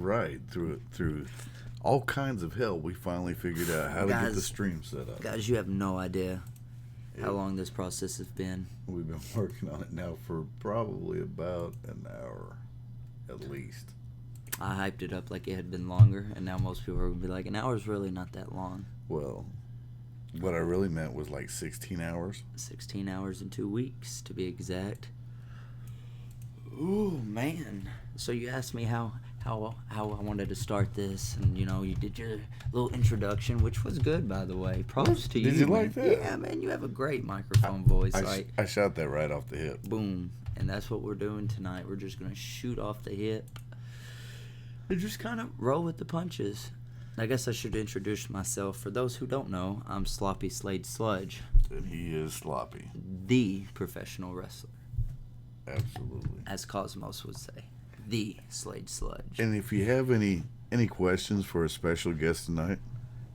Right, through all kinds of hell, we finally figured out how to get the stream set up. Guys, you have no idea how long this process has been. We've been working on it now for probably about an hour, at least. I hyped it up like it had been longer, and now most people are going to be like, an hour is really not that long. Well, what I really meant was like 16 hours. 16 hours and 2 weeks, to be exact. Ooh, man. So you asked me how I wanted to start this, and you did your little introduction, which was good, by the way. Props to you. Did you man. like that? Yeah, man, you have a great microphone voice. I shot that right off the hip. Boom. And that's what we're doing tonight. We're just going to shoot off the hip and just kind of roll with the punches. I guess I should introduce myself. For those who don't know, I'm Sloppy Slade Sludge. And he is Sloppy. The professional wrestler. Absolutely. As Cosmos would say. The Slade Sludge. And if you have any questions for a special guest tonight,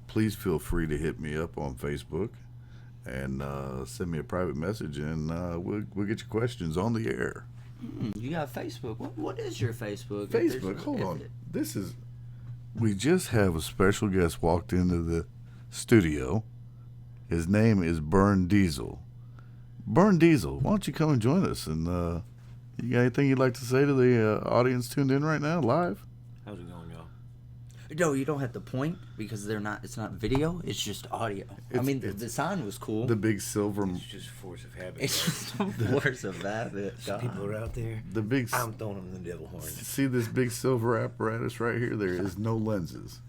please feel free to hit me up on Facebook and send me a private message, and we'll get your questions on the air. You got Facebook. What is your Facebook? Facebook? Hold on. We just have a special guest walked into the studio. His name is Burn Diesel. Burn Diesel, why don't you come and join us? And you got anything you'd like to say to the audience tuned in right now, live? How's it going, y'all? No, you don't have to point because it's not video. It's just audio. The sign was cool. The big silver. It's just force of habit. It's just a force of habit. Some people are out there. I'm throwing them the devil horns. See this big silver apparatus right here? There is no lenses.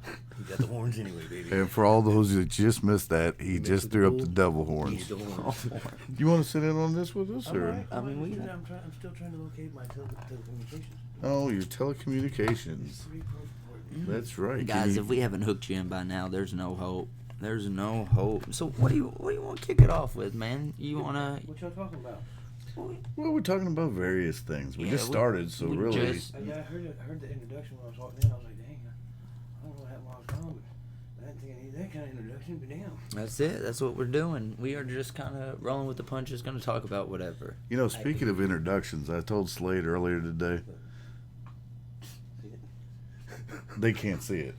You got the horns anyway, baby. And for all those who just missed that, he just threw up the devil horns. You want to sit in on this with us, or? Right. I'm still trying to locate my telecommunications. Oh, your telecommunications. That's right. Guys, if we haven't hooked you in by now, there's no hope. There's no hope. So what do you want to kick it off with, man? You wanna? What y'all talking about? Well, we're talking about various things. We just started, so really. I heard the introduction when I was walking in. I was like, dang, I don't know what happened while I was gone, but I didn't think I needed that kind of introduction. But damn. That's it. That's what we're doing. We are just kind of rolling with the punches. Going to talk about whatever. Speaking of introductions, I told Slade earlier today. They can't see it.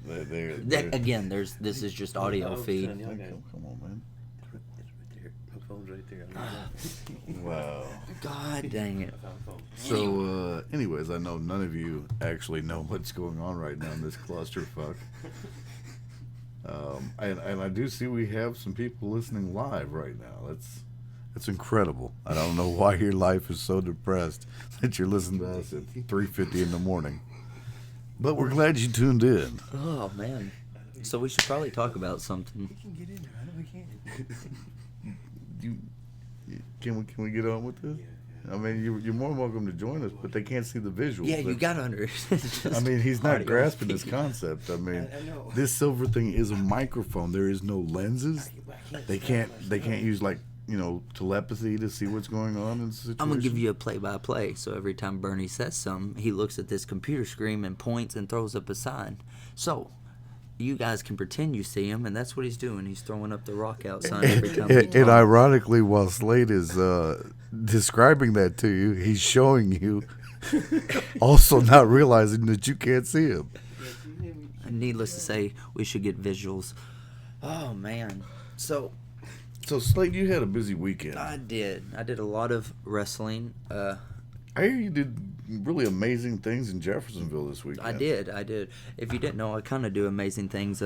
Again, this is just audio feed. Come on, man. It's right there. My phone's right there. Wow. God dang it. So, anyways, I know none of you actually know what's going on right now in this clusterfuck. And I do see we have some people listening live right now. That's incredible. I don't know why your life is so depressed that you're listening to us at 3:50 in the morning. But we're glad you tuned in. Oh, man. So we should probably talk about something. We can get in there. I know we can. Can we get on with this? Yeah. I mean, you're more than welcome to join us, but they can't see the visuals. Yeah, you got to understand. I mean, he's not grasping this concept. I mean, this silver thing is a microphone. There is no lenses. They can't use telepathy to see what's going on in the situation. I'm going to give you a play-by-play. So every time Bernie says something, he looks at this computer screen and points and throws up a sign. So you guys can pretend you see him, and that's what he's doing. He's throwing up the rock out sign every time he talks. And ironically, while Slade is describing that to you, he's showing you, also not realizing that you can't see him. And needless to say, we should get visuals. Oh, man. So Slade, you had a busy weekend. I did a lot of wrestling. I hear you did really amazing things in Jeffersonville this weekend. I did. If you didn't know, I kind of do amazing things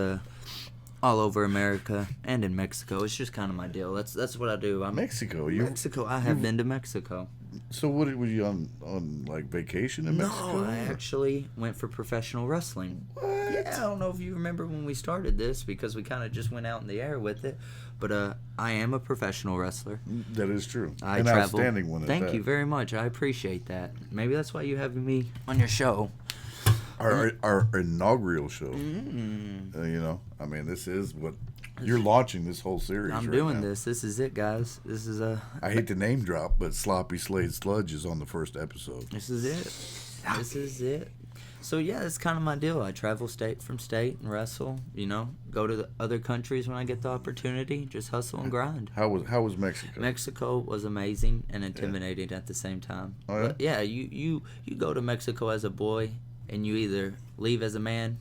all over America and in Mexico. It's just kind of my deal. That's what I do. Mexico? I have been to Mexico. So what were you on like vacation in Mexico? No, I actually went for professional wrestling. What? Yeah, I don't know if you remember when we started this because we kind of just went out in the air with it. But I am a professional wrestler. That is true. I An travel. Outstanding one at Thank that. you very much. I appreciate that. Maybe that's why you have me on your show. Our inaugural show. I mean, this is what you're launching this whole series. I'm doing this. This is it, guys. This is I hate to name drop, but Sloppy Slade Sludge is on the first episode. This is it. This is it. So yeah, that's kind of my deal. I travel state from state and wrestle. Go to the other countries when I get the opportunity. Just hustle and grind. How was Mexico? Mexico was amazing and intimidating at the same time. Oh, yeah? But yeah, you go to Mexico as a boy, and you either leave as a man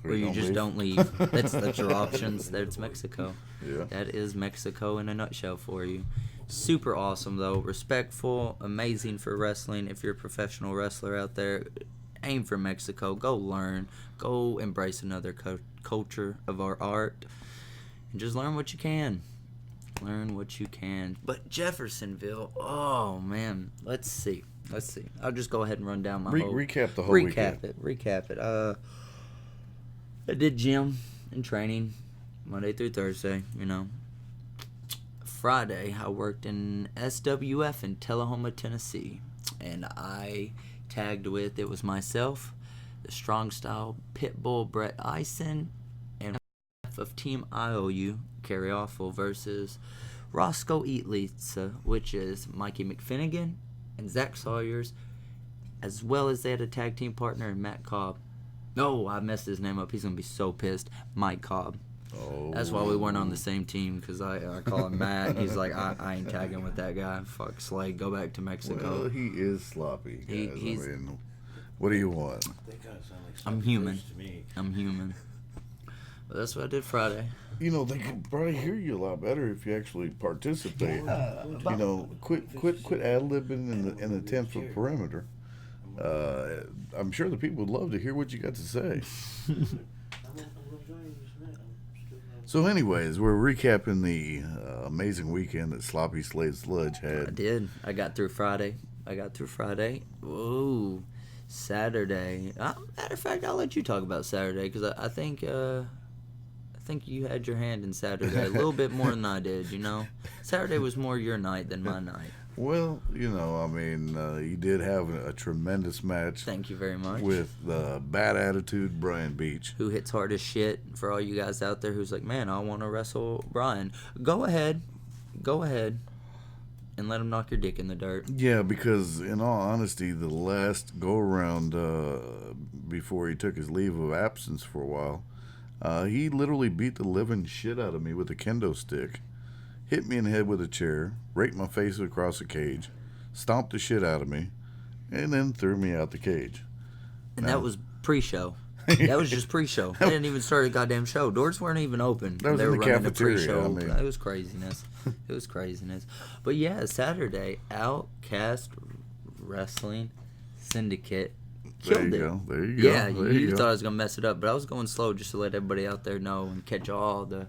or you don't just leave. don't leave. That's your options. That's Mexico. Yeah. That is Mexico in a nutshell for you. Super awesome, though. Respectful, amazing for wrestling. If you're a professional wrestler out there, aim for Mexico. Go learn. Go embrace another culture of our art. And just learn what you can. Learn what you can. But Jeffersonville, oh, man. Let's see. I'll just go ahead and run down my whole... Recap the whole weekend. Recap it. I did gym and training Monday through Thursday, you know. Friday, I worked in SWF in Tullahoma, Tennessee. And I tagged with, it was myself, the Strong Style Pitbull Brett Eisen, and half of Team IOU, Carrie Awful, versus Roscoe Eatlitsa, which is Mikey McFinnigan and Zach Sawyers, as well as they had a tag team partner in Matt Cobb. No, I messed his name up. He's going to be so pissed. Mike Cobb. Oh. That's why we weren't on the same team, because I call him Matt, and he's like, I ain't tagging with that guy. Fuck Slade, go back to Mexico. Well, he is sloppy, guys. He's- I mean, what do you want? They kind of sound like I'm something human. close to me. I'm human. But that's what I did Friday. You know, they could probably hear you a lot better if you actually participate. You know, quit ad-libbing in the 10-foot perimeter. I'm sure the people would love to hear what you got to say. I'm gonna try and just met. I'm still gonna- So anyways, we're recapping the amazing weekend that Sloppy Slade Sludge I had. did. I got through Friday. Ooh, Saturday. Matter of fact, I'll let you talk about Saturday, because I think you had your hand in Saturday a little bit more than I did, you know? Saturday was more your night than my night. Well, you know, I mean, you did have a tremendous match Thank you very much. with Bad Attitude Brian Beach. Who hits hard as shit, for all you guys out there who's like, man, I want to wrestle Brian. Go ahead, and let him knock your dick in the dirt. Yeah, because in all honesty, the last go-around before he took his leave of absence for a while, he literally beat the living shit out of me with a kendo stick, hit me in the head with a chair, raked my face across the cage, stomped the shit out of me, and then threw me out the cage. And No. that was pre-show. That was just pre-show. They didn't even start a goddamn show. Doors weren't even open. That was They in were the running a cafeteria, pre-show. I mean. It was craziness. But yeah, Saturday, Outcast Wrestling Syndicate There killed you it. go. There you go. Yeah, There you go. thought I was gonna mess it up, but I was going slow just to let everybody out there know and catch all the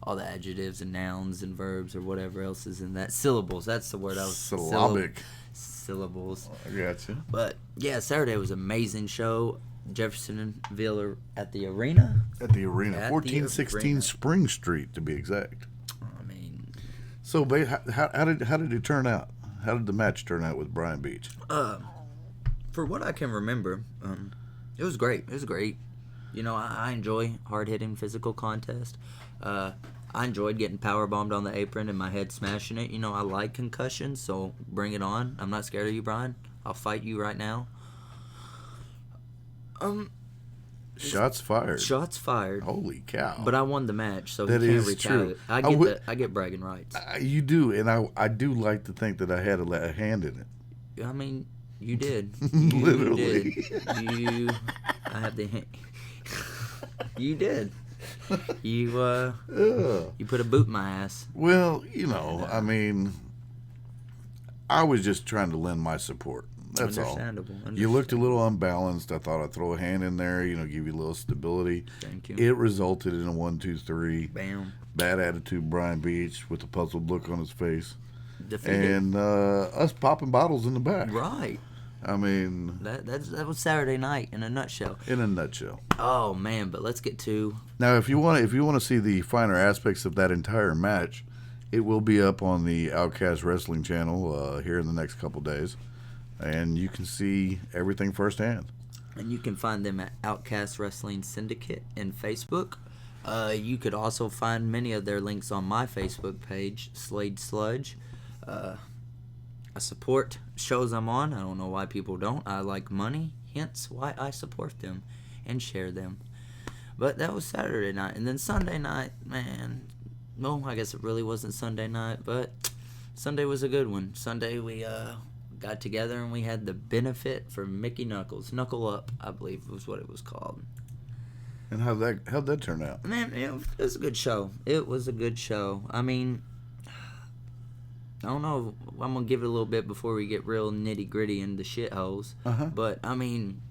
adjectives and nouns and verbs or whatever else is in that. Syllables. That's the word I was. Syllabic. Syllables. I got you. But yeah, Saturday was an amazing show. Jeffersonville at the arena. At the arena, At the 1416 arena. Spring Street to be exact. I mean, So, babe, how did it turn out? How did the match turn out with Brian Beach? for what I can remember, it was great. It was great. You know, I enjoy hard-hitting physical contest. I enjoyed getting power bombed on the apron and my head smashing it. You know, I like concussions, so bring it on. I'm not scared of you, Brian. I'll fight you right now. Shots fired. Shots fired. Holy cow! But I won the match, so That he can't is retaliate. true. I get bragging rights. You do, and I do like to think that I had a hand in it. I mean, you did. Literally. You did. I have the hand. You did. You put a boot in my ass. Well, you know, I mean, I was just trying to lend my support. That's all. Understandable. You looked a little unbalanced. I thought I'd throw a hand in there, you know, give you a little stability. Thank you. It resulted in a 1, 2, 3. Bam. Bad attitude, Brian Beach, with a puzzled look on his face. Defeated. And us popping bottles in the back. Right. I mean, That was Saturday night in a nutshell. in a nutshell. Oh man, but let's get to Now, if you want to see the finer aspects of that entire match, it will be up on the Outcast Wrestling channel here in the next couple days, and you can see everything firsthand. and you can find them at Outcast Wrestling Syndicate in Facebook. You could also find many of their links on my Facebook page, Slade Sludge. I support shows I'm on. I don't know why people don't. I like money, hence why I support them and share them. But that was Saturday night. And then Sunday night, man, well, I guess it really wasn't Sunday night, but Sunday was a good one. Sunday we got together and we had the benefit for Mickey Knuckles. Knuckle Up, I believe was what it was called. And how'd that turn out? Man, it was a good show. It was a good show. I mean, I don't know. I'm going to give it a little bit before we get real nitty-gritty into shitholes. Uh-huh. But, I mean,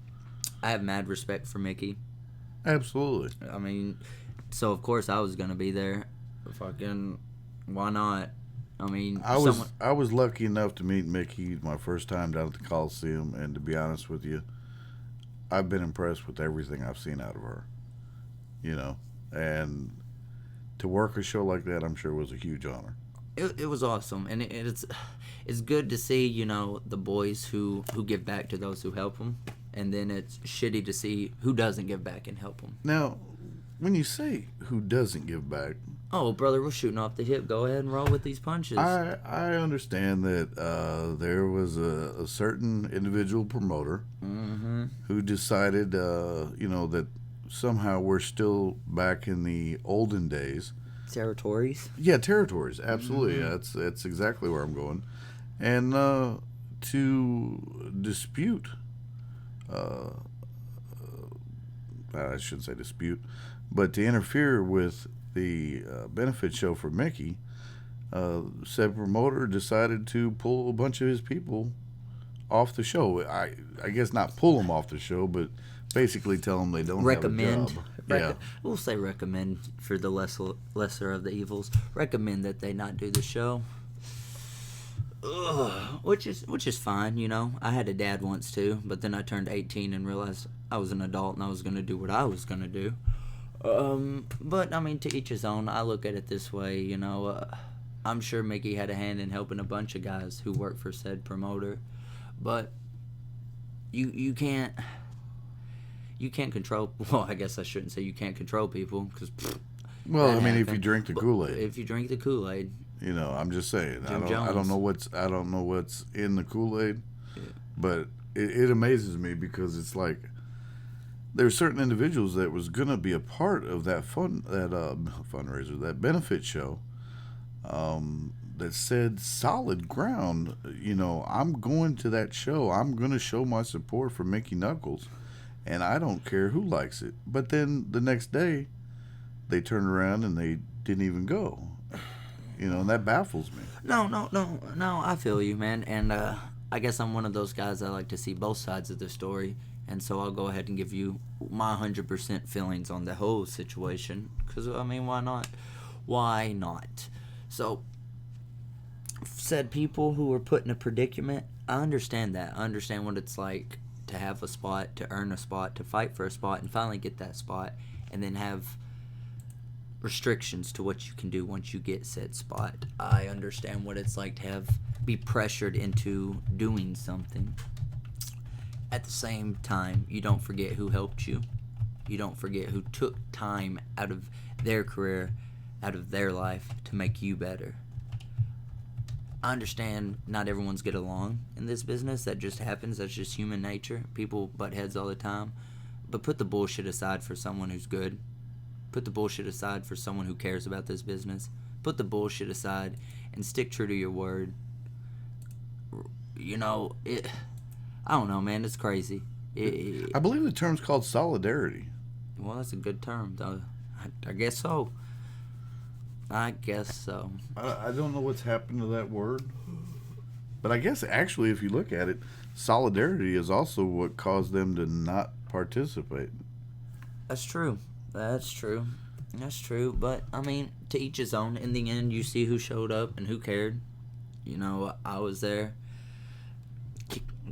I have mad respect for Mickey. Absolutely. I mean, so of course I was going to be there. Fucking, why not? I mean, I was lucky enough to meet Mickey my first time down at the Coliseum, and to be honest with you, I've been impressed with everything I've seen out of her. You know, and to work a show like that, I'm sure was a huge honor. It was awesome, and it's good to see, you know, the boys who give back to those who help them, and then it's shitty to see who doesn't give back and help them. Now, when you say who doesn't give back, oh, brother, we're shooting off the hip. Go ahead and roll with these punches. I understand that there was a certain individual promoter who decided, that somehow we're still back in the olden days. Territories? Yeah, territories. Absolutely. That's exactly where I'm going. And to dispute, I shouldn't say dispute, but to interfere with the benefit show for Mickey, said promoter decided to pull a bunch of his people off the show. I guess not pull them off the show, but basically tell them they don't have a job. Yeah. We'll say recommend for the lesser of the evils. Recommend that they not do the show. Ugh, which is fine, you know. I had a dad once too, but then I turned 18 and realized I was an adult and I was going to do what I was going to do. But I mean, to each his own. I look at it this way, you know. I'm sure Mickey had a hand in helping a bunch of guys who work for said promoter, but you can't control. Well, I guess I shouldn't say you can't control people because. Well, I mean, if you drink the Kool-Aid. If you drink the Kool-Aid. You know, I'm just saying. Jim I don't know what's in the Kool-Aid, but it amazes me because it's like there's certain individuals that was gonna be a part of that fundraiser, that benefit show, that said solid ground. You know, I'm going to that show. I'm gonna show my support for Mickey Knuckles, and I don't care who likes it. But then the next day, they turned around and they didn't even go. You know, and that baffles me. No, I feel you, man. And I guess I'm one of those guys that like to see both sides of the story. And so I'll go ahead and give you my 100% feelings on the whole situation. Because, I mean, why not? Why not? So, said people who were put in a predicament, I understand that. I understand what it's like to have a spot, to earn a spot, to fight for a spot, and finally get that spot. And then have restrictions to what you can do once you get said spot. I understand what it's like to be pressured into doing something. At the same time, you don't forget who helped you. You don't forget who took time out of their career, out of their life to make you better. I understand not everyone's get along in this business. That just happens. That's just human nature. People butt heads all the time. But put the bullshit aside for someone who's good. Put the bullshit aside for someone who cares about this business. Put the bullshit aside and stick true to your word. You know, I don't know, man. It's crazy. I believe the term's called solidarity. Well, that's a good term, though. I guess so. I guess so. I don't know what's happened to that word. But I guess, actually, if you look at it, solidarity is also what caused them to not participate. That's true. That's true. But, I mean, to each his own. In the end, you see who showed up and who cared. You know, I was there.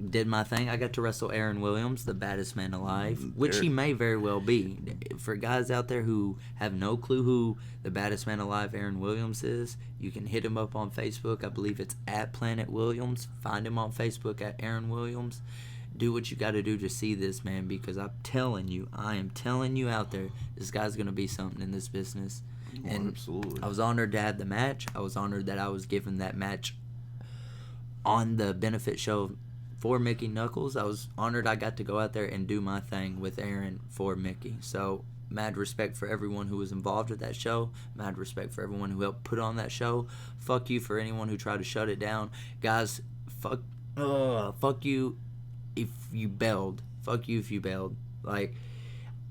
Did my thing. I got to wrestle Aaron Williams, the baddest man alive, which he may very well be. For guys out there who have no clue who the baddest man alive Aaron Williams is, you can hit him up on Facebook. I believe it's at Planet Williams. Find him on Facebook at Aaron Williams. Do what you got to do to see this man, because I am telling you out there, this guy's going to be something in this business. And absolutely. I was honored to have the match. I was honored that I was given that match on the benefit show for Mickey Knuckles. I was honored I got to go out there and do my thing with Aaron for Mickey. So, mad respect for everyone who was involved with that show. Mad respect for everyone who helped put on that show. Fuck you for anyone who tried to shut it down. Guys, fuck Fuck you if you bailed. Fuck you if you bailed. Like,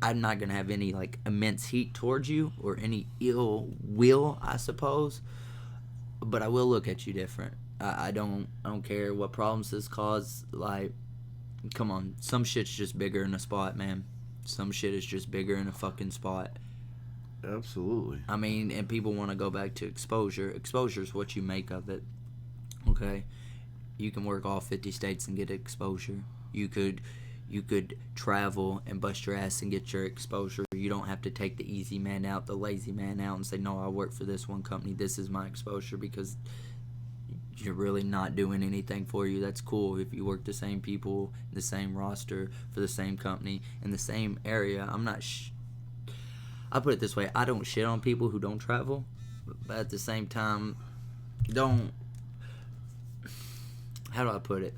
I'm not gonna have any like immense heat towards you or any ill will, I suppose. But I will look at you different. I don't care what problems this cause. Like, come on, some shit's just bigger in a spot, man. Some shit is just bigger in a fucking spot. Absolutely. I mean, and people want to go back to exposure. Exposure is what you make of it. Okay, you can work all 50 states and get exposure. You could travel and bust your ass and get your exposure. You don't have to take the easy man out, the lazy man out, and say, no, I work for this one company. This is my exposure, because you're really not doing anything for you. That's cool if you work the same people, the same roster, for the same company, in the same area. I put it this way. I don't shit on people who don't travel, but at the same time, how do I put it?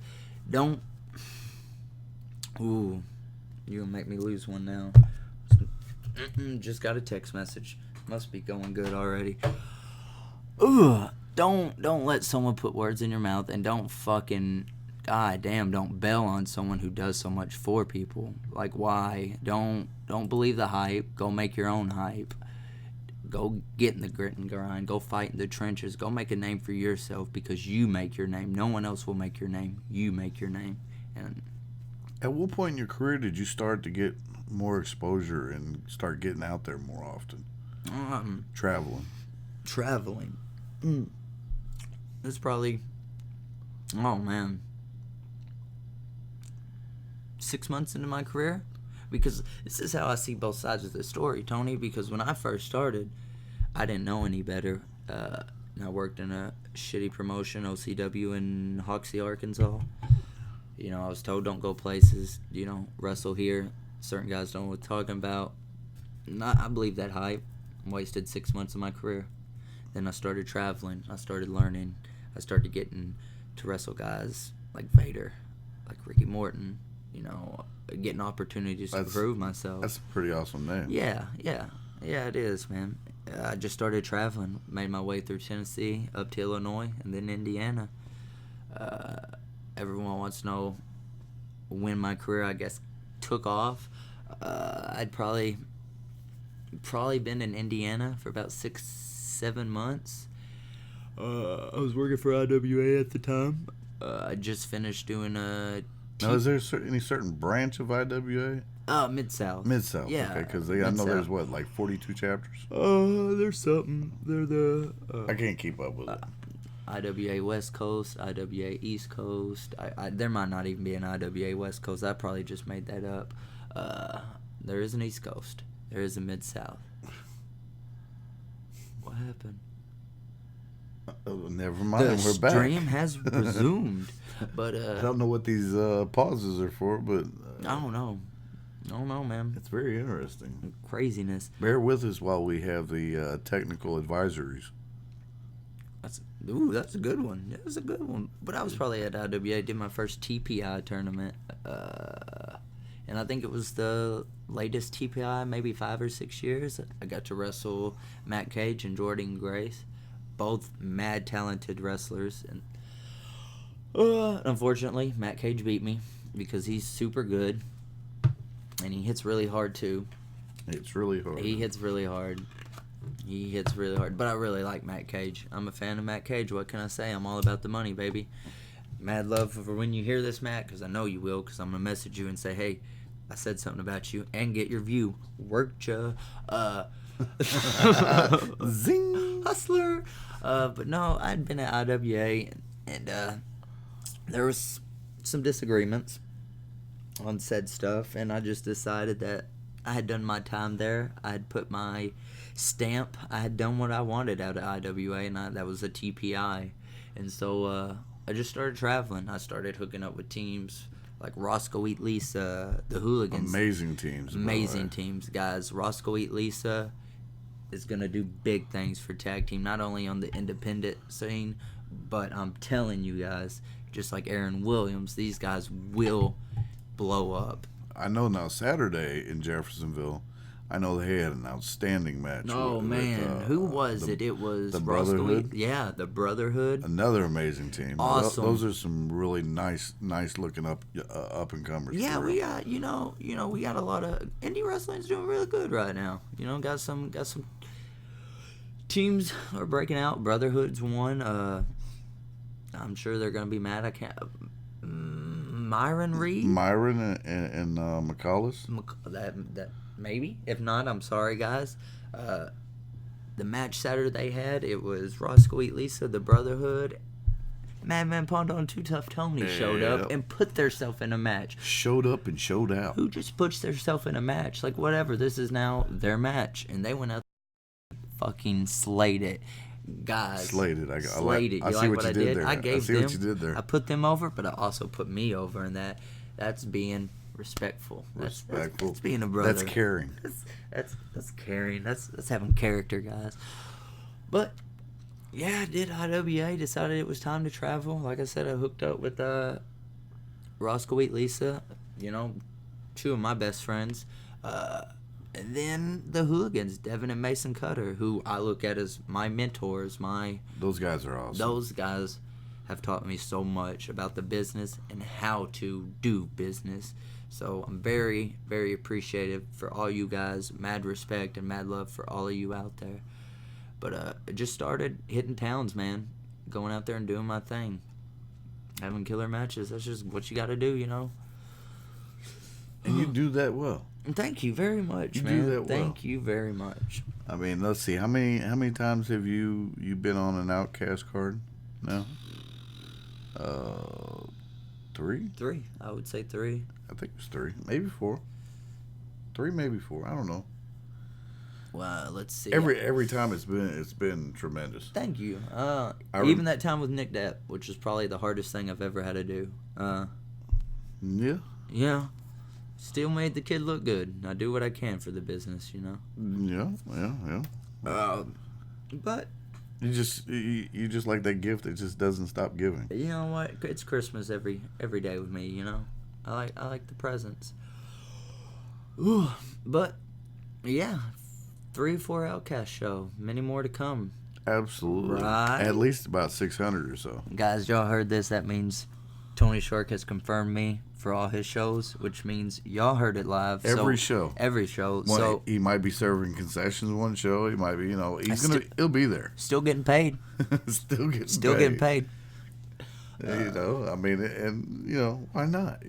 Ooh, you're gonna make me lose one now. Just got a text message. Must be going good already. Ugh. Don't let someone put words in your mouth, and don't fucking, goddamn, don't bail on someone who does so much for people. Like, why? Don't believe the hype. Go make your own hype. Go get in the grit and grind. Go fight in the trenches. Go make a name for yourself, because you make your name. No one else will make your name. You make your name. And at what point in your career did you start to get more exposure and start getting out there more often? Traveling. It's probably, oh man, 6 months into my career. Because this is how I see both sides of the story, Tony. Because when I first started, I didn't know any better. I worked in a shitty promotion, OCW, in Hoxie, Arkansas. You know, I was told don't go places, wrestle here. Certain guys don't know what they're talking about. I believe that hype. Wasted 6 months of my career. Then I started traveling. I started learning. I started getting to wrestle guys like Vader, like Ricky Morton, getting opportunities to prove myself. That's a pretty awesome name. Yeah, it is, man. I just started traveling, made my way through Tennessee, up to Illinois, and then Indiana. Everyone wants to know when my career, I guess, took off. I'd probably been in Indiana for about 6-7 months. I was working for IWA at the time. I just finished doing a... Now, is there any certain branch of IWA? Mid-South. Mid-South, yeah. Okay, because I know there's, 42 chapters? There's something. They're the... I can't keep up with it. IWA West Coast, IWA East Coast. There might not even be an IWA West Coast. I probably just made that up. There is an East Coast. There is a Mid-South. What happened? Never mind, we're back. The stream has resumed. But I don't know what these pauses are for, but... I don't know, man. It's very interesting. Craziness. Bear with us while we have the technical advisories. That's a good one. That's a good one. But I was probably at IWA, did my first TPI tournament. And I think it was the latest TPI, maybe 5 or 6 years. I got to wrestle Matt Cage and Jordan Grace. Both mad talented wrestlers. And unfortunately, Matt Cage beat me because he's super good. And he hits really hard, too. It's really hard. He hits really hard. But I really like Matt Cage. I'm a fan of Matt Cage. What can I say? I'm all about the money, baby. Mad love for when you hear this, Matt, because I know you will, because I'm going to message you and say, hey, I said something about you, and get your view. Worked ya. Zing! Hustler. But no, I'd been at IWA, and there was some disagreements on said stuff, and I just decided that I had done my time there. I had put my stamp. I had done what I wanted out of IWA, and that was a TPI. And so I just started traveling. I started hooking up with teams like Roscoe Eat Lisa, the Hooligans. Amazing teams. Amazing teams, guys. Roscoe Eat Lisa is going to do big things for tag team, not only on the independent scene, but I'm telling you guys, just like Aaron Williams, these guys will blow up. I know now Saturday in Jeffersonville, I know they had an outstanding match. Oh man, who was it? It was the Roscoe. Brotherhood. Yeah, the Brotherhood. Another amazing team. Awesome. Those are some really nice looking up and comers. Yeah, we got we got a lot of indie wrestling's doing really good right now. Got some teams are breaking out. Brotherhood's one. I'm sure they're gonna be mad. I can't. Myron Reed. Myron and McCallus. That maybe. If not, I'm sorry, guys. The match Saturday they had, it was Roscoe Eat Lisa, the Brotherhood. Madman Pondo and Too Tough Tony showed up and put themselves in a match. Showed up and showed out. Who just puts themselves in a match? Like, whatever. This is now their match. And they went out and fucking slayed it. Guys. Slayed it. Slayed it. I see what you did there. I gave see them. what you did there. I put them over, but I also put me over. And that's being respectful. That's being a brother. That's caring. That's caring. That's having character, guys. But yeah, I did IWA. Decided it was time to travel. Like I said, I hooked up with Roscoe Eat Lisa. Two of my best friends. And then the Hooligans, Devin and Mason Cutter, who I look at as my mentors. Those guys are awesome. Those guys have taught me so much about the business and how to do business. So I'm very, very appreciative for all you guys. Mad respect and mad love for all of you out there. But I just started hitting towns, man. Going out there and doing my thing. Having killer matches. That's just what you got to do, And you do that well. Thank you very much, you man. Do that well. Thank you very much. I mean, let's see. How many times have you been on an Outcast card now? 3? 3. I would say 3. I think it was 3. Maybe 4. 3, maybe 4. I don't know. Well, let's see. Every time it's been tremendous. Thank you. Even that time with Nick Depp, which is probably the hardest thing I've ever had to do. Yeah. Yeah. Still made the kid look good. I do what I can for the business, Yeah. But you just like that gift that just doesn't stop giving. You know what? It's Christmas every day with me. I like the presents. Ooh, but yeah, 3 or 4 Outcast show. Many more to come. Absolutely. Right. At least about 600 or so. Guys, y'all heard this? That means Tony Shark has confirmed me for all his shows, which means y'all heard it live. Every show. So he might be serving concessions one show. He might be, he'll be there. Still getting paid. Still getting paid. I mean, and why not?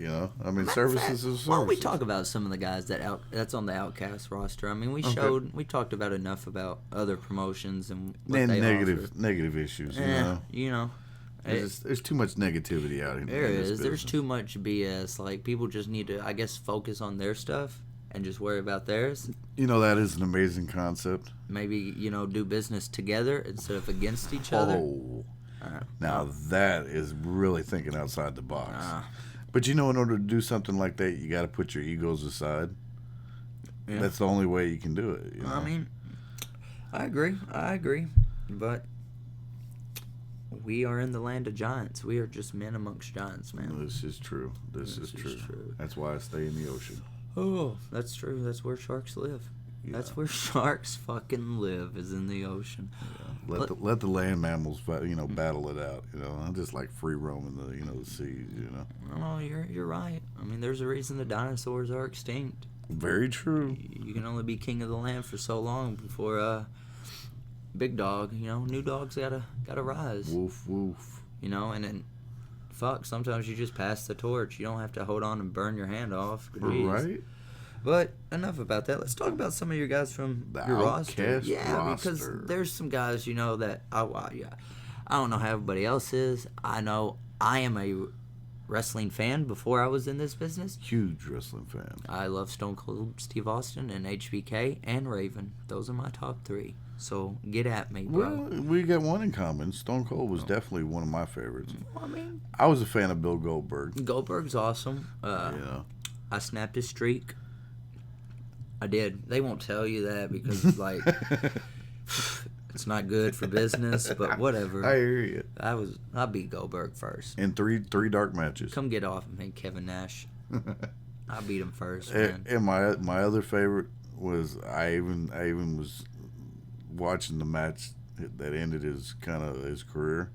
I mean, services is services. Why don't we talk about some of the guys that's on the Outcast roster? I mean, we talked about enough about other promotions and what they negative issues. There's too much negativity out here. There is. There's too much BS. Like, people just need to, I guess, focus on their stuff and just worry about theirs. That is an amazing concept. Maybe, do business together instead of against each other. Oh. Now that is really thinking outside the box. But in order to do something like that, you got to put your egos aside. Yeah. That's the only way you can do it. I mean, I agree. But we are in the land of giants. We are just men amongst giants, man. This is true. This is true. That's why I stay in the ocean. Oh, that's true. That's where sharks live. Yeah. That's where sharks fucking live, is in the ocean. Yeah. Let the land mammals, battle it out. I'm just like free roaming the seas. Oh, you're right. I mean, there's a reason the dinosaurs are extinct. Very true. You can only be king of the land for so long before big dog. New dogs gotta rise. Woof woof. And then sometimes you just pass the torch. You don't have to hold on and burn your hand off. Jeez. Right. But enough about that. Let's talk about some of your guys from your roster. Yeah, because there's some guys, that I don't know how everybody else is. I know I am a wrestling fan before I was in this business. Huge wrestling fan. I love Stone Cold Steve Austin and HBK and Raven. Those are my top 3. So get at me, bro. Well, we got one in common. Stone Cold was definitely one of my favorites. I mean, I was a fan of Bill Goldberg. Goldberg's awesome. I snapped his streak. I did. They won't tell you that because, it's not good for business, but whatever. I hear you. I beat Goldberg first. In three dark matches. Come get off of me, Kevin Nash. I beat him first, man. And my other favorite, was I even was watching the match that ended his career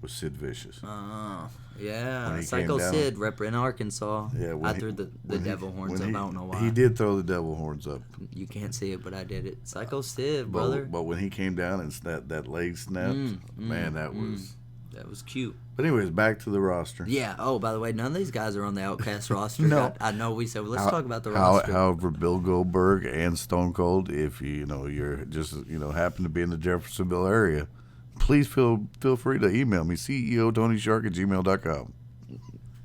was Sid Vicious. Oh, When yeah. he Psycho came down. Sid repping Arkansas. Yeah, I threw the devil horns up. I don't know why. He did throw the devil horns up. You can't see it, but I did it. Psycho Sid, But, brother. but when he came down and that leg snapped, man, that was. That was cute. But anyways, back to the roster. Yeah. Oh, by the way, none of these guys are on the Outcast roster. No. I know we said, let's talk about the roster. However, Bill Goldberg and Stone Cold, if you're just happen to be in the Jeffersonville area, please feel free to email me, CEOTonyShark@gmail.com.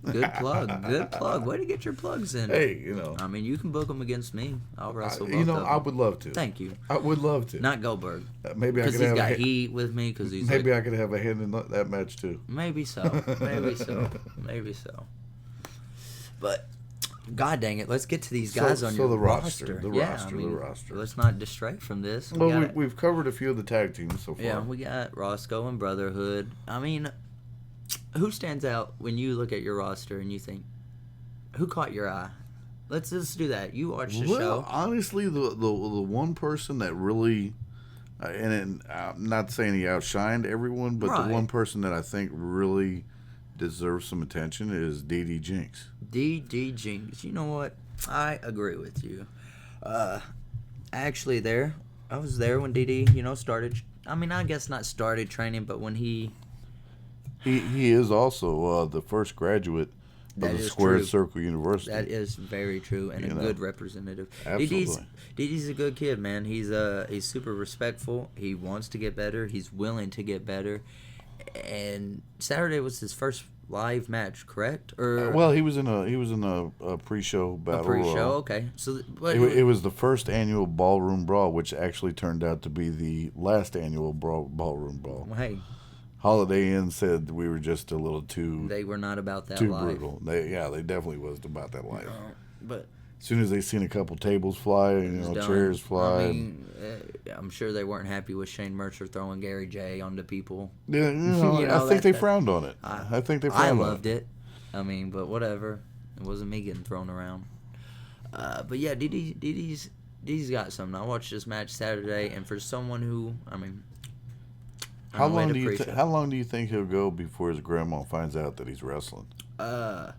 Good plug. Good plug. Way to get your plugs in. Hey, I mean, you can book them against me. I'll wrestle both of them. I would love to. Thank you. I would love to. Not Goldberg. Maybe I Because could he's have got heat with me. Because he's maybe like, I could have a hand in that match too. maybe so. Maybe so. Maybe so. But, god dang it, let's get to these guys on your the roster. The roster. Let's not distract from this. Well, we've covered a few of the tag teams so far. Yeah, we got Roscoe and Brotherhood. I mean, who stands out when you look at your roster and you think, who caught your eye? Let's just do that. You watched the show. Honestly, the one person that really, and I'm not saying he outshined everyone, but the one person that I think really deserves some attention is DD Jinx. DD Jinx. You know what? I agree with you. Actually, I was there when DD, started. I mean, I guess not started training, but when he is also the first graduate of the Squared Circle University. That is very true, and a good representative. Absolutely. DD's a good kid, man. He's super respectful. He wants to get better. He's willing to get better. And Saturday was his first live match, correct? Or well, he was in a pre-show battle. A pre-show, okay. So it was the first annual Ballroom Brawl, which actually turned out to be the last annual Ballroom Brawl. Well, hey. Holiday Inn said we were just a little too. They were not about that too life. Brutal. They definitely wasn't about that life. But as soon as they seen a couple tables fly, chairs fly. I mean, I'm sure they weren't happy with Shane Mercer throwing Gary J onto people. Yeah, I think they frowned on it. I think they frowned on it. I loved it. I mean, but whatever. It wasn't me getting thrown around. But yeah, DD's got something. I watched this match Saturday, and for someone who, I mean. How long do you think he'll go before his grandma finds out that he's wrestling? I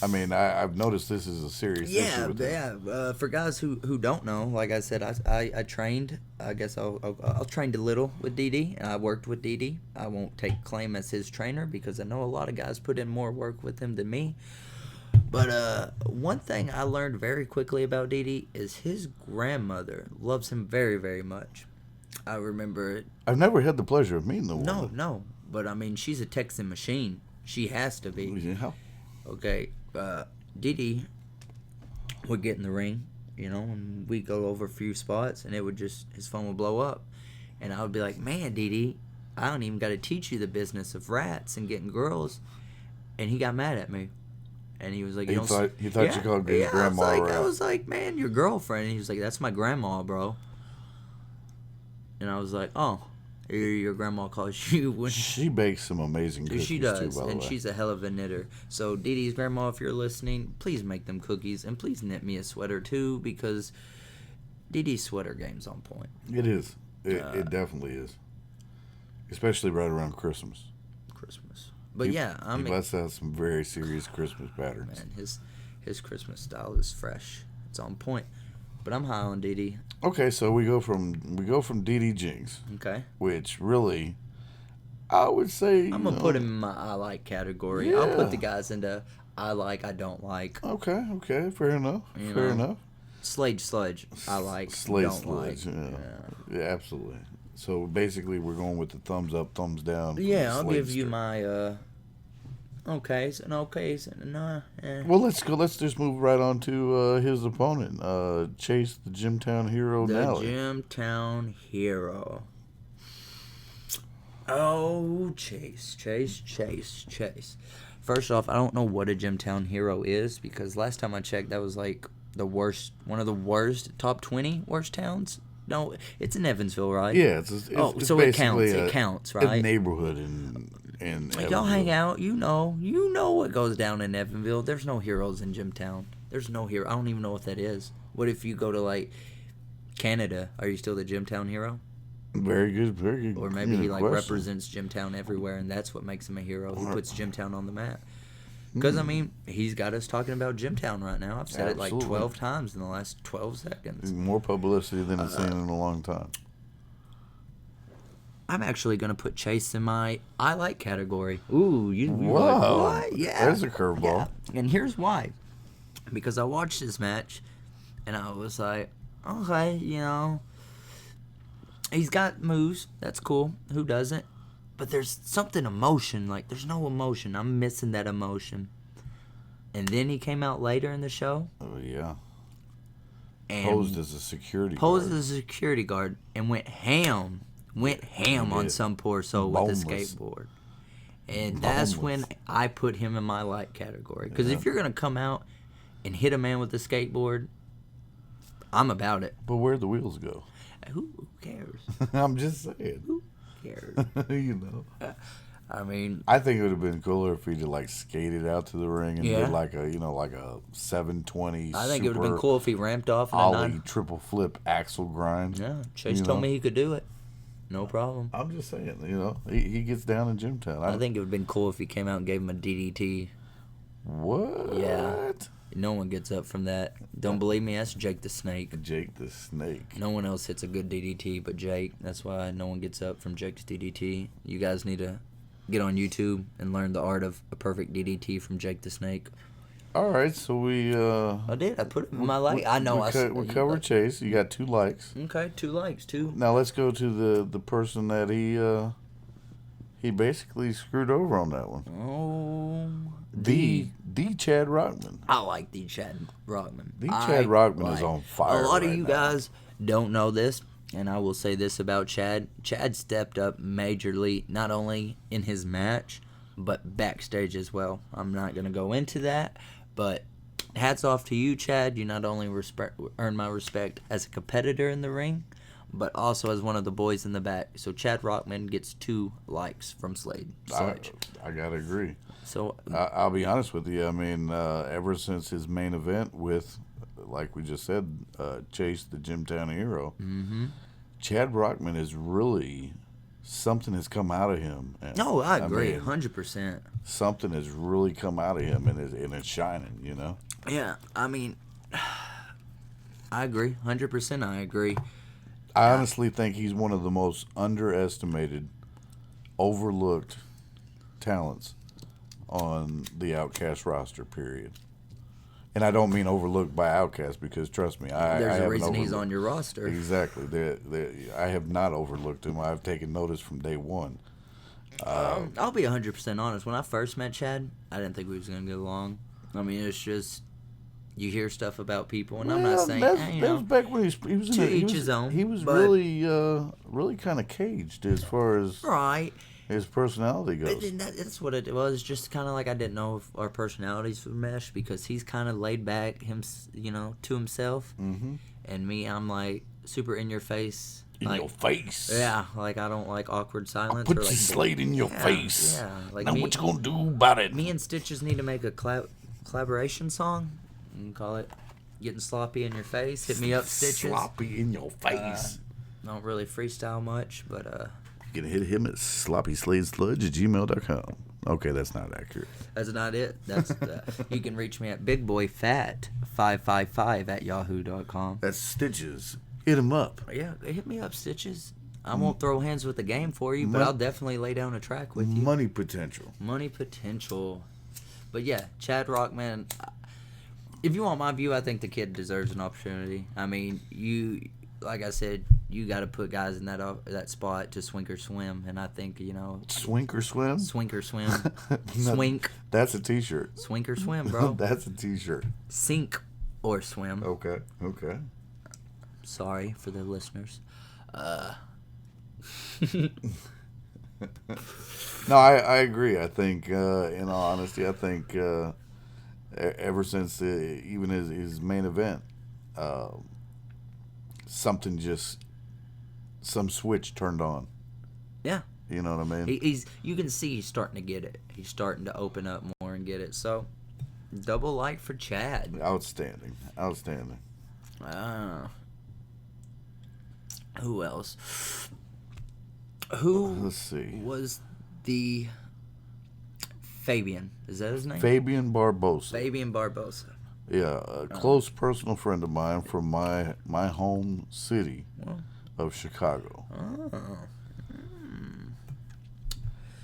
mean, I've noticed this is a serious issue with him. Yeah. For guys who don't know, like I said, I trained. I guess I'll trained a little with DD, and I worked with DD. I won't take claim as his trainer because I know a lot of guys put in more work with him than me. But one thing I learned very quickly about DD is his grandmother loves him very, very much. I remember it. I've never had the pleasure of meeting the woman. No. But, I mean, she's a texting machine. She has to be. Yeah. Okay. Didi would get in the ring, and we'd go over a few spots, and his phone would blow up. And I would be like, man, Didi, I don't even got to teach you the business of rats and getting girls. And he got mad at me. And he was like, he thought you called your grandma a rat. I was like, man, your girlfriend. And he was like, that's my grandma, bro. And I was like, oh, your grandma calls you when she bakes some amazing cookies. She does, too, by the way. she's a hell of a knitter. So Didi's grandma, if you're listening, please make them cookies and please knit me a sweater too, because Didi's sweater game's on point. It is. It definitely is, especially right around Christmas. But yeah, I mean, he must have some very serious Christmas patterns. Man, his Christmas style is fresh. It's on point. But I'm high on Didi. Okay, so we go from DD Jinx. Okay. Which really, I would say I'm gonna put him in my I like category. Yeah. I'll put the guys into I like, I don't like. Okay, fair enough. Fair enough. Slade Sludge, I like. Slade Sludge, yeah, absolutely. So basically, we're going with the thumbs up, thumbs down. Yeah, I'll give you my okays and Well, let's go. Let's just move right on to his opponent, Chase, the Gymtown Hero. The Nally. Gymtown Hero. Oh, Chase. First off, I don't know what a Gymtown Hero is, because last time I checked, that was like one of the worst, top 20 worst towns. No, it's in Evansville, right? Yeah, it's so it counts. It counts, right? A neighborhood in like y'all hang out, you know what goes down in Evansville. There's no heroes in Gymtown. There's no hero. I don't even know what that is. What if you go to like Canada? Are you still the Gymtown hero? Very good, very good. Or maybe he like question. represents Gymtown everywhere, and that's what makes him a hero. He puts Gymtown on the map. Because I mean, he's got us talking about Gymtown right now. I've said it like 12 times in the last 12 seconds. More publicity than it's seen in a long time. I'm actually gonna put Chase in my I like category. Ooh, you Wow. like what? Yeah, There's a curveball. Yeah. And here's why. Because I watched this match, and I was like, okay, you know, he's got moves. That's cool. Who doesn't? But there's something emotion. Like, there's no emotion. I'm missing that emotion. And then he came out later in the show. Oh, yeah. And Posed as a security posed guard. as a security guard and went ham. Went ham on some poor soul with a Boneless. skateboard. And that's when I put him in my like category. Because if you're going to come out and hit a man with a skateboard, I'm about it. But where'd the wheels go? Who cares? I'm just saying. Who cares? You know. I mean, I think it would have been cooler if he'd have like skated out to the ring and Yeah. did like a 720. I think it would have been cool if he ramped off in a Ollie 9. triple flip axle grind. Yeah, Chase You told know? me he could do it. No problem. I'm just saying, he gets down in Gymtown. I think it would have been cool if he came out and gave him a DDT. What? Yeah. No one gets up from that. Don't believe me? That's Jake the Snake. Jake the Snake. No one else hits a good DDT but Jake. That's why no one gets up from Jake's DDT. You guys need to get on YouTube and learn the art of a perfect DDT from Jake the Snake. All right, so we. I did. I put it in my like. I know. We covered Chase. You got 2 likes. Okay, 2 likes, 2. Now let's go to the person that he basically screwed over on that one. Oh, The Chad Rockman. I like the Chad Brockman. The Chad Rockman is on fire. A lot of right you now. guys don't know this, and I will say this about Chad. Chad stepped up majorly, not only in his match, but backstage as well. I'm not going to go into that, but hats off to you, Chad. You not only earn my respect as a competitor in the ring, but also as one of the boys in the back. So Chad Rockman gets 2 likes from Slade Sludge. I gotta agree. So I'll be honest with you. I mean, ever since his main event with, like we just said, Chase the Gymtown Hero, Chad Brockman is really something has come out of him. And, no, I agree, mean, 100%. something has really come out of him, and it's shining. Yeah, I mean, I agree, 100%. I agree. I honestly think he's one of the most underestimated, overlooked talents on the Outcast roster, period. And I don't mean overlooked by Outcast, because trust me, I There's a haven't reason he's overlooked- on your roster. Exactly. I have not overlooked him. I've taken notice from day one. I'll be 100% honest. When I first met Chad, I didn't think we was gonna get along. I mean, it's just you hear stuff about people, and I'm not saying that you was know. back when he was to in each his own, He was but- really kind of caged as far as Right. his personality But goes. then that's what it was. Just kind of like I didn't know if our personalities would mesh because he's kind of laid back, to himself, and me, I'm like super in your face. In like, your face. Yeah, like I don't like awkward silence. Put or your like, slate in your yeah, face. Yeah, like Now me, what you gonna do about it? me and Stitches need to make a collaboration song. You can call it "Getting Sloppy in Your Face." Hit me up, Stitches. Sloppy in your face. Don't really freestyle much, but You can hit him at sloppysladesludge@gmail.com. Okay, that's not accurate. that's not it. That's you can reach me at bigboyfat555@yahoo.com. That's Stitches. Hit him up. Yeah, hit me up, Stitches. I won't throw hands with the game for you, but I'll definitely lay down a track with you. Money potential. Money potential. But yeah, Chad Rockman. If you want my view, I think the kid deserves an opportunity. I mean, like I said, you got to put guys in that spot to swink or swim, and I think Swink or swim? swink or swim, No, swink, That's a t-shirt. swink or swim, bro. That's a t-shirt. Sink or swim. Okay. Sorry for the listeners. No, I agree. I think, in all honesty, ever since even his main event, some switch turned on. Yeah. You know what I mean? You can see he's starting to get it. He's starting to open up more and get it. So, double like for Chad. Outstanding. Who else? Who Let's see. was the Fabian? Is that his name? Fabian Barbosa. Fabian Barbosa. Yeah, a close personal friend of mine from my home city of Chicago. Oh.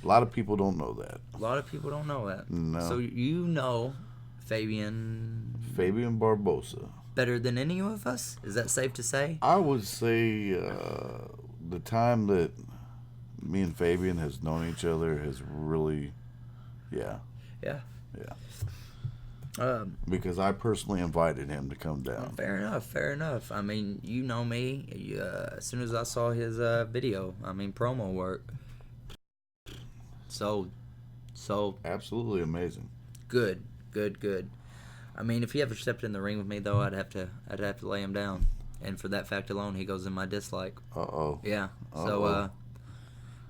A lot of people don't know that. A lot of people don't know that. No. So you know Fabian Barbosa. better than any of us? Is that safe to say? I would say the time that me and Fabian has known each other has really, yeah. Yeah. Because I personally invited him to come down. Fair enough. I mean, you know me. As soon as I saw his video, promo work. So Absolutely amazing. good. I mean, if he ever stepped in the ring with me, though, I'd have to lay him down, and for that fact alone, he goes in my dislike. Uh-oh. Yeah. So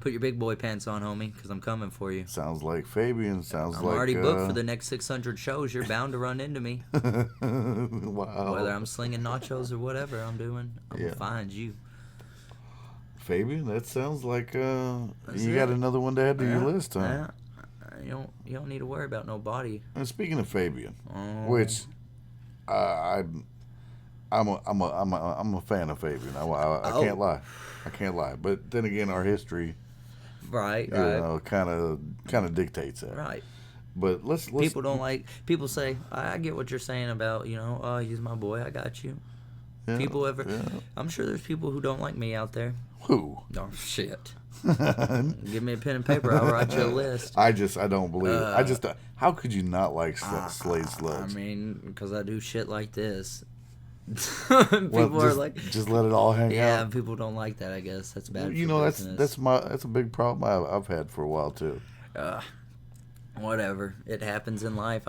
put your big boy pants on, homie, because I'm coming for you. Sounds like Fabian. I'm already booked for the next 600 shows. You're bound to run into me. Wow. Whether I'm slinging nachos or whatever I'm doing, I'm gonna find you. Fabian, that sounds like you That's got it. another one to add to your list, huh? Yeah. You don't need to worry about nobody. And speaking of Fabian, which I'm a fan of Fabian. I can't lie. But then again, our history, Right. kind of dictates that. Right. But let's People don't like. People say, I get what you're saying about, he's my boy. I got you. yeah, yeah. I'm sure there's people who don't like me out there. Who? Oh shit. Give me a pen and paper. I'll write you a list. I don't believe it. How could you not like Slade Sludge? Because I do shit like this. People are like, just let it all hang out. yeah, people don't like that. I guess that's bad. That's a big problem I've had for a while too. Whatever. It happens in life.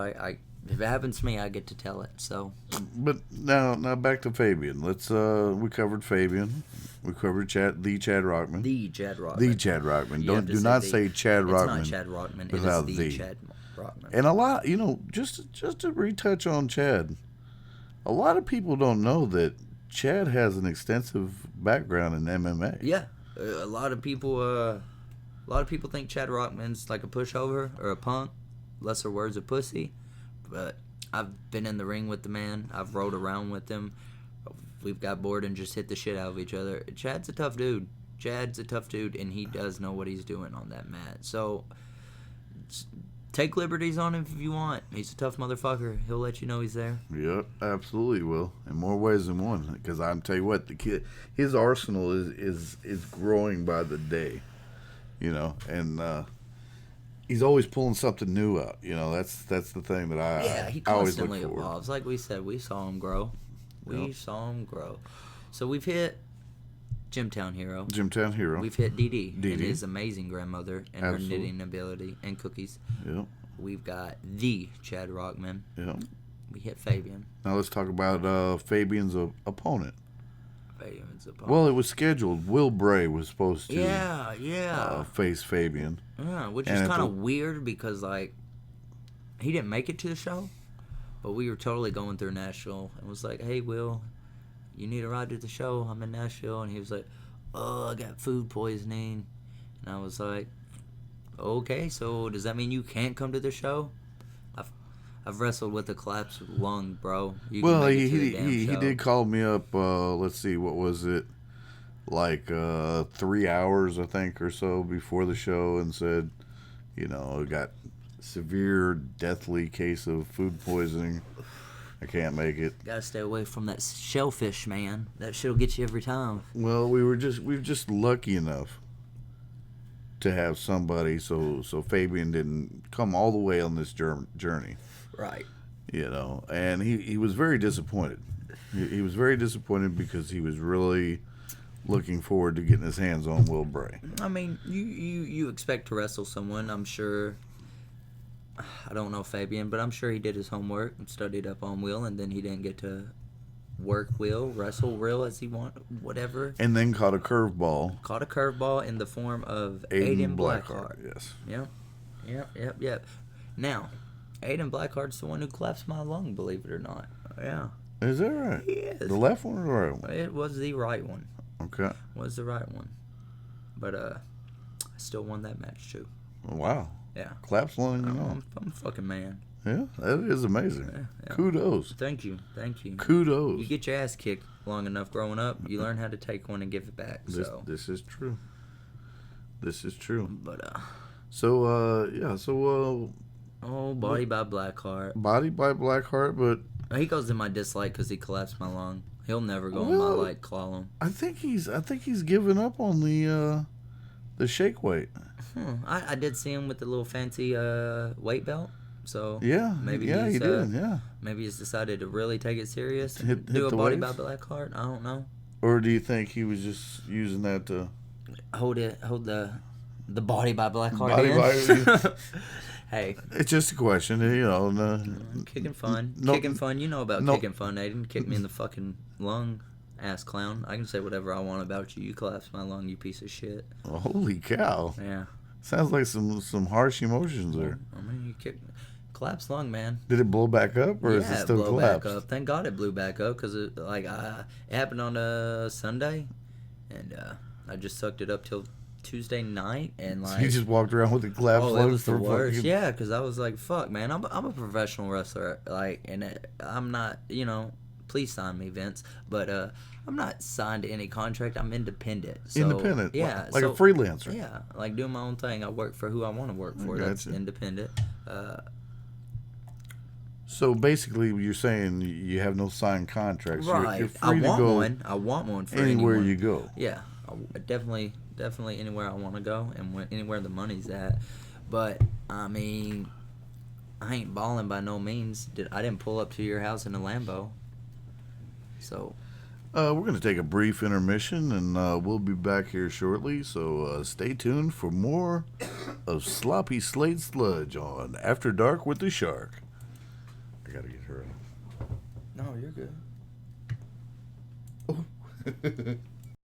If it happens to me, I get to tell it. So. But now back to Fabian. Let's we covered Fabian. We covered Chad Rockman. The Chad Rockman. The Chad Rockman. Do not say Chad Rockman. It's not Chad Rockman. Without it is the Chad Rockman. And a lot, just to retouch on Chad, a lot of people don't know that Chad has an extensive background in MMA. Yeah, a lot of people think Chad Rockman's like a pushover or a punk. Lesser words, a pussy. But I've been in the ring with the man. I've rode around with him. We've got bored and just hit the shit out of each other. Chad's a tough dude. And he does know what he's doing on that mat. So take liberties on him if you want. He's a tough motherfucker. He'll let you know he's there. Yep, absolutely will. In more ways than one. Because I'm tell you what, the kid, his arsenal is growing by the day. And he's always pulling something new out. That's the thing that he I always look constantly for. evolves. Like we said, we saw him grow. So we've hit Gymtown Hero. We've hit Dee and his amazing grandmother and Absolutely. her knitting ability and cookies. Yep. We've got the Chad Rockman. Yep. We hit Fabian. Now let's talk about Fabian's opponent. Fabian's opponent. Well, it was scheduled. Will Bray was supposed to face Fabian. Yeah, which And is if kind it- of weird because, he didn't make it to the show, but we were totally going through Nashville and was like, hey, Will, you need a ride to the show? I'm in Nashville. And he was like, oh, I got food poisoning. And I was like, okay, so does that mean you can't come to the show? I've wrestled with a collapsed lung, bro. You can Well, make it to the he damn show. did call me up. Let's see, what was it? 3 hours, I think, or so before the show, and said, I got severe, deathly case of food poisoning. I can't make it. Gotta stay away from that shellfish, man. That shit'll get you every time. Well, we were just lucky enough to have somebody, so Fabian didn't come all the way on this journey. Right. And he was very disappointed. He was very disappointed because he was really looking forward to getting his hands on Will Bray. I mean, you expect to wrestle someone, I'm sure. I don't know Fabian, but I'm sure he did his homework and studied up on Will, and then he didn't get to work Will, wrestle Will as he wanted, whatever. And then caught a curveball. Caught a curveball in the form of Aiden Blackheart. Yes. Yep. Now, Aiden Blackheart's the one who collapsed my lung, believe it or not. Yeah. Is that right? Yes. The left one or the right one? It was the right one. Okay. Was the right one. But I still won that match too. Wow. Yeah. Claps letting you know. I'm a fucking man. Yeah, that is amazing. Yeah. Kudos. Thank you. Kudos. You get your ass kicked long enough growing up, you learn how to take one and give it back. This is true. This is true. But Body by Blackheart. Body by Blackheart, but He goes in my dislike because he collapsed my lung. He'll never go in my like column. I think he's given up on the shake weight. I did see him with the little fancy weight belt. So yeah, maybe he did. Yeah. Maybe he's decided to really take it serious and Hit do a the Body weights? by Blackheart. I don't know. Or do you think he was just using that to Hold the Body by Blackheart Body in? by- Hey, It's just a question, you know. kicking fun. No- Kicking fun. You know about no- kicking fun. They didn't kick me in the fucking lung, ass clown. I can say whatever I want about you. You collapsed my lung, you piece of shit. Holy cow! Yeah. Sounds like some harsh emotions there. I mean, you kicked collapsed lung, man. Did it blow back up, or is it still blew collapsed? back up. Thank God it blew back up because it happened on a Sunday, and I just sucked it up till Tuesday night, and So like you just walked around with the collapsed it lung was the for worst. fucking- Yeah, because I was like, fuck, man, I'm a professional wrestler, like, and I'm not, please sign me, Vince, but I'm not signed to any contract. I'm independent. So, Independent, yeah, like a freelancer. Yeah, like doing my own thing. I work for who I want to work for. That's Gotcha. independent. So basically, you're saying you have no signed contracts. Right. You're free I to want go one. I want one for anywhere anyone. you go. Yeah, definitely anywhere I want to go and anywhere the money's at. But I mean, I ain't balling by no means. I didn't pull up to your house in a Lambo. So We're going to take a brief intermission, and we'll be back here shortly. So stay tuned for more of Sloppy Slade Sludge on After Dark with the Shark. I got to get her out. no, you're good. Oh.